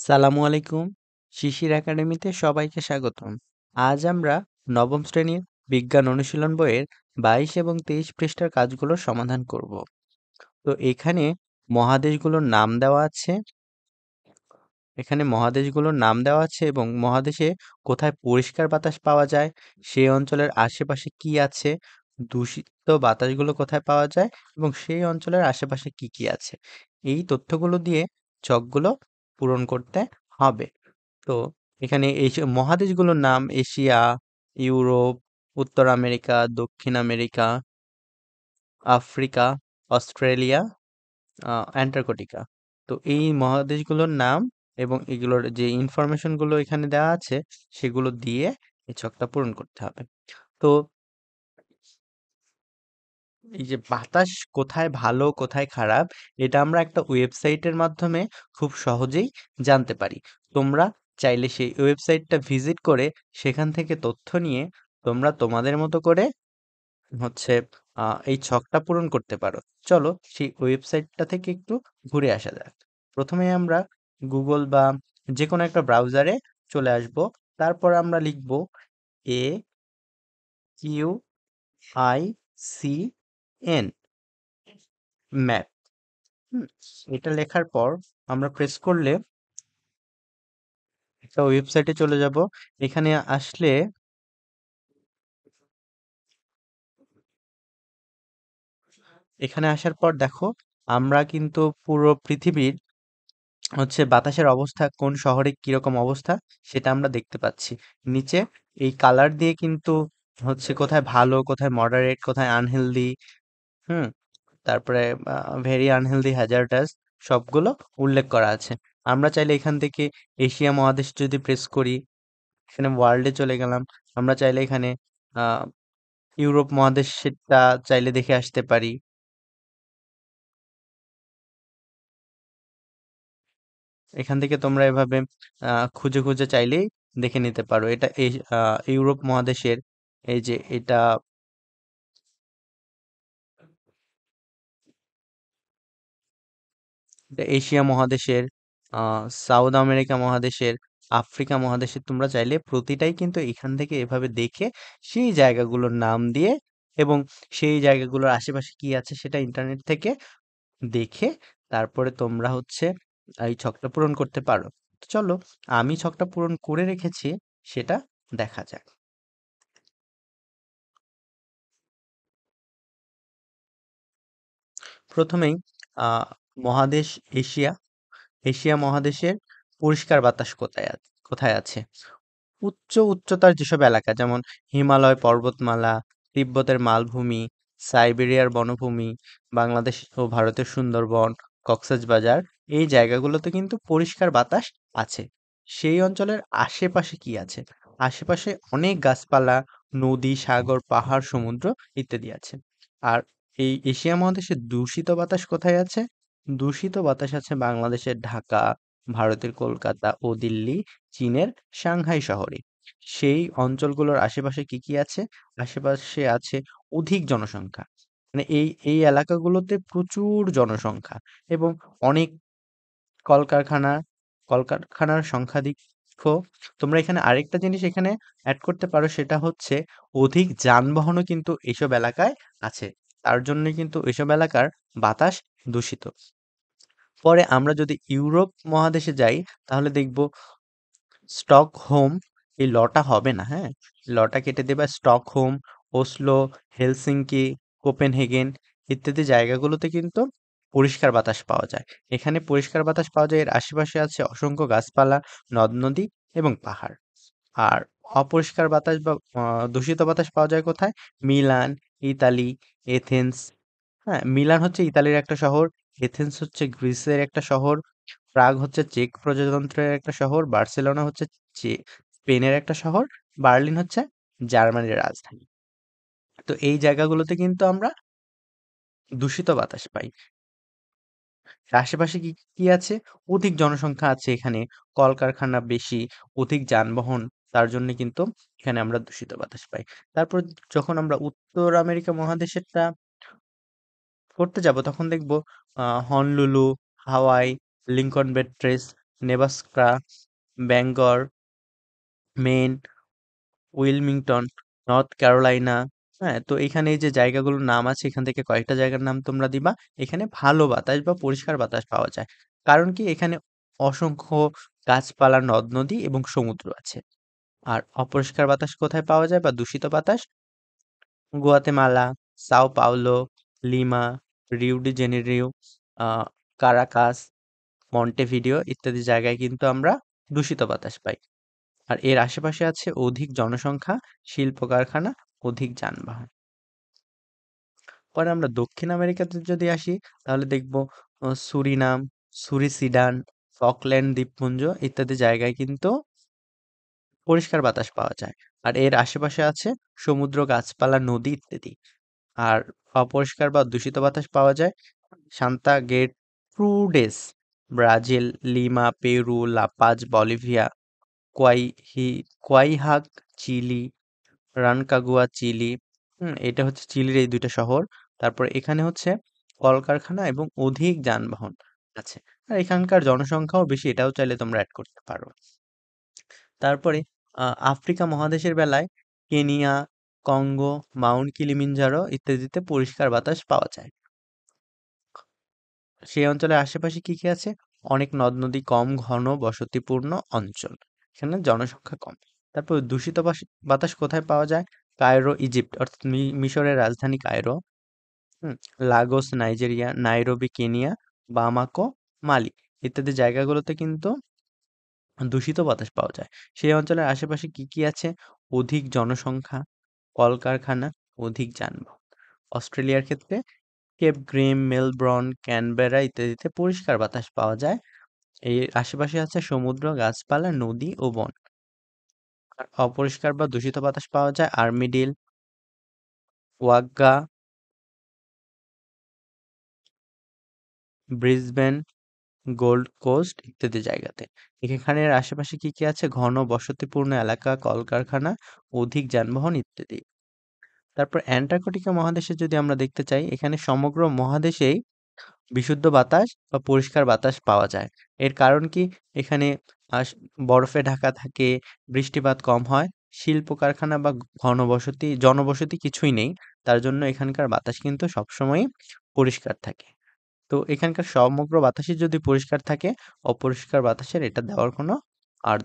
সালামু আলাইকুম। শিশির একাডেমিতে সবাইকে স্বাগতম। আজ আমরা নবম শ্রেণীর বিজ্ঞান অনুশীলন বইয়ের ২২ এবং ২৩ পৃষ্ঠার কাজগুলোর সমাধান করব। তো এখানে মহাদেশগুলোর নাম দেওয়া আছে এবং মহাদেশে কোথায় পরিষ্কার বাতাস পাওয়া যায়, সেই অঞ্চলের আশেপাশে কি আছে, দূষিত বাতাসগুলো কোথায় পাওয়া যায় এবং সেই অঞ্চলের আশেপাশে কি কি আছে। এই তথ্যগুলো দিয়ে ছকগুলো পূরণ করতে হবে। তো এখানে মহাদেশগুলোর নাম এশিয়া, ইউরোপ, উত্তর আমেরিকা, দক্ষিণ আমেরিকা, আফ্রিকা, অস্ট্রেলিয়া, অ্যান্টার্কটিকা। তো এই মহাদেশগুলোর নাম এবং এগুলোর যে ইনফরমেশন গুলো এখানে দেওয়া আছে সেগুলো দিয়ে এই ছকটা পূরণ করতে হবে। তো এই যে বাতাস কোথায় ভালো কোথায় খারাপ, এটা আমরা একটা ওয়েবসাইটের মাধ্যমে খুব সহজেই জানতে পারি। তোমরা চাইলে সেই ওয়েবসাইটটা ভিজিট করে সেখান থেকে তথ্য নিয়ে তোমরা তোমাদের মতো করে হচ্ছে এই ছকটা পূরণ করতে পারো। চলো সেই ওয়েবসাইটটা থেকে একটু ঘুরে আসা যাক। প্রথমে আমরা গুগল বা যে কোনো একটা ব্রাউজারে চলে আসব। তারপর আমরা লিখব AQICN ম্যাপ। হুম, এটা লেখার পর আমরা প্রেস করলে একটা ওয়েবসাইটে চলে যাব। এখানে আসলে এখানে আসার পর দেখো আমরা কিন্তু পুরো পৃথিবীর বাতাসের অবস্থা কোন শহরে কিরকম অবস্থা সেটা আমরা দেখতে পাচ্ছি। নিচে এই কালার দিয়ে কিন্তু কোথায় ভালো কোথায় মডারেট কোথায় আনহেলদি, হুম, তারপরে ভেরি আনহেলদি হ্যাজার্ডাস সবগুলো উল্লেখ করা আছে। আমরা চাইলে এখান থেকে এশিয়া মহাদেশ যদি প্রেস করি, এখানে ওয়ার্ল্ডে চলে গেলাম। আমরা চাইলে এখানে আহ ইউরোপ মহাদেশটা চাইলে দেখে আসতে পারি। এখান থেকে তোমরা এভাবে খুঁজে খুঁজে চাইলেই দেখে নিতে পারো। এটা ইউরোপ মহাদেশের, এই যে এটা এশিয়া মহাদেশের, সাউথ আমেরিকা মহাদেশের, আফ্রিকা মহাদেশের। তোমরা চাইলে প্রতিটাই কিন্তু এখান থেকে এভাবে দেখে সেই জায়গাগুলোর নাম দিয়ে এবং সেই জায়গাগুলোর আশেপাশে কি আছে সেটা ইন্টারনেট থেকে দেখে তারপরে তোমরা এই ছকটা পূরণ করতে পারো। তো চলো আমি ছকটা পূরণ করে রেখেছি, সেটা দেখা যাক। প্রথমেই আহ মহাদেশ এশিয়া। এশিয়া মহাদেশের পরিষ্কার বাতাস কোথায় আছে? উচ্চতার যেসব এলাকা, যেমন হিমালয় পর্বতমালা, তিব্বতের মালভূমি, সাইবেরিয়ার বনভূমি, বাংলাদেশ ও ভারতের সুন্দরবন, কক্সবাজার, এই জায়গাগুলোতে কিন্তু পরিষ্কার বাতাস আছে। সেই অঞ্চলের আশেপাশে কি আছে? আশেপাশে অনেক গাছপালা, নদী, সাগর, পাহাড়, সমুদ্র ইত্যাদি আছে। আর এই এশিয়া মহাদেশে দূষিত বাতাস কোথায় আছে? দূষিত বাতাস আছে বাংলাদেশের ঢাকা, ভারতের কলকাতা ও দিল্লি, চীনের সাংহাই শহরে। সেই অঞ্চলগুলোর আশেপাশে কি কি আছে? আশেপাশে আছে অধিক জনসংখ্যা। মানে এই এলাকাগুলোতে প্রচুর জনসংখ্যা এবং অনেক কলকারখানা কলকারখানার সংখ্যাধিক্য। তোমরা এখানে আরেকটা জিনিস এখানে অ্যাড করতে পারো, সেটা হচ্ছে অধিক যানবাহনও কিন্তু এইসব এলাকায় আছে। তার জন্য কিন্তু এসব এলাকার বাতাস দূষিত। পরে আমরা যদি ইউরোপ মহাদেশে যাই তাহলে দেখব স্টকহোম, এই লটা হবে না, হ্যাঁ, লটা কেটে দেবা। স্টকহোম, ওসলো, হেলসিঙ্কি, কোপেনহেগেন ইত্যাদি জায়গাগুলোতে কিন্তু পরিষ্কার বাতাস পাওয়া যায়। এখানে পরিষ্কার বাতাস পাওয়া যায়, এর আশেপাশে আছে অসংখ্য গাছপালা, নদ নদী এবং পাহাড়। আর অপরিষ্কার বাতাস বা দূষিত বাতাস পাওয়া যায় কোথায়? Milan, Italy, Athens. হ্যাঁ, মিলান হচ্ছে ইতালির একটা শহর, এথেন্স হচ্ছে গ্রিসের একটা শহর, প্রাগ হচ্ছে চেক প্রজাতন্ত্রের একটা শহর, বার্সেলোনা হচ্ছে স্পেনের একটা শহর, বার্লিন হচ্ছে জার্মানির রাজধানী। তো এই জায়গাগুলোতে কিন্তু আমরা দূষিত বাতাস পাই। আশেপাশে কি কি আছে? অধিক জনসংখ্যা আছে এখানে, কলকারখানা বেশি, অধিক যানবাহন, তার জন্য কিন্তু এখানে আমরা দূষিত বাতাস পাই। তারপর যখন আমরা উত্তর আমেরিকা মহাদেশেরটা পড়তে যাব তখন দেখব হনলুলু, হাওয়াই, লিংকন বেট্রেস, Nebraska, Bangor, Maine, Wilmington, North Carolina. হ্যাঁ, তো এখানে এই যে জায়গাগুলোর নাম আছে, এখান থেকে কয়েকটা জায়গার নাম তোমরা দিবা। এখানে ভালো বাতাস বা পরিষ্কার বাতাস পাওয়া যায়। কারণ কি, এখানে অসংখ্য গাছপালা, নদ নদী এবং সমুদ্র আছে। আর অপরিষ্কার বাতাস কোথায় পাওয়া যায় বা দূষিত বাতাস? Guatemala, Sao Paulo, Lima, Rio de Janeiro, ah, Caracas, Montevideo ইত্যাদি জায়গায় কিন্তু আমরা দূষিত বাতাস পাই। আর এর আশেপাশে আছে অধিক জনসংখ্যা, শিল্প কারখানা, অধিক যানবাহন। পরে আমরা দক্ষিণ আমেরিকাতে যদি আসি, তাহলে দেখব সুরিনাম, সুরিসিডান, ফকল্যান্ড দ্বীপপুঞ্জ ইত্যাদি জায়গায় কিন্তু পরিষ্কার বাতাস পাওয়া যায়। আর এর আশেপাশে আছে সমুদ্র, গাছপালা, নদী ইত্যাদি। আর অপরিষ্কার বা দূষিত বাতাস পাওয়া যায় Santa Gertrudes, Brazil, Lima, Peru, La Paz, Bolivia, কোয়াইহি কোয়াইহাক, চিলি, রানকাগুয়া, চিলি। এটা হচ্ছে চিলির এই দুইটা শহর। তারপর এখানে হচ্ছে কলকারখানা এবং অধিক যানবাহন আছে। আর এখানকার জনসংখ্যাও বেশি, এটাও চাইলে তোমরা অ্যাড করতে পারো। তারপরে আফ্রিকা মহাদেশের বেলায় কেনিয়া, কঙ্গো, মাউন্ট কিলিমিঞ্জারো ইত্যাদিতে পরিষ্কার বাতাস পাওয়া যায়। সেই অঞ্চলের আশেপাশে কি কি আছে? অনেক নদ নদী, কম ঘন বসতিপূর্ণ অঞ্চল, এখানে জনসংখ্যা কম। তারপর দূষিত বাতাস কোথায় পাওয়া যায়? কায়রো, ইজিপ্ট, অর্থাৎ মিশরের রাজধানী Cairo, hmm, Lagos, Nigeria, Nairobi, Kenya, Bamako, Mali ইত্যাদি জায়গাগুলোতে কিন্তু দূষিত বাতাস পাওয়া যায়। সেই অঞ্চলের আশেপাশে কি কি আছে? অধিক জনসংখ্যা, কলকারখানা, অধিক যানবাহন। অস্ট্রেলিয়ার ক্ষেত্রে কেপ গ্রিম, মেলবোর্ন, ক্যানবেরা ইত্যাদিতে পরিষ্কার বাতাস পাওয়া যায়। এর আশেপাশে আছে সমুদ্র, গাছপালা, নদী ও বন। আর অপরিষ্কার বা দূষিত বাতাস পাওয়া যায় আর্মিডিল, ওয়াগ্গা, ব্রিসবেন, গোল্ড কোস্ট ইত্যাদি জায়গাতে। এখানের আশেপাশে কি কি আছে? ঘন বসতিপূর্ণ এলাকা, কলকারখানা, অধিক যানবাহন ইত্যাদি। তারপর অ্যান্টার্কটিকা মহাদেশে যদি আমরা দেখতে চাই, এখানে সমগ্র মহাদেশেই বিশুদ্ধ বাতাস বা পরিষ্কার বাতাস পাওয়া যায়। এর কারণ কি? এখানে আস বরফে ঢাকা থাকে, বৃষ্টিপাত কম হয়, শিল্প কারখানা বা জনবসতি কিছুই নেই। তার জন্য এখানকার বাতাস কিন্তু সবসময়ই পরিষ্কার থাকে। তো এখানকার সমগ্র বাতাসই যদি পরিষ্কার থাকে, অপরিষ্কার বাতাসের এটা দেওয়ার কোনো আর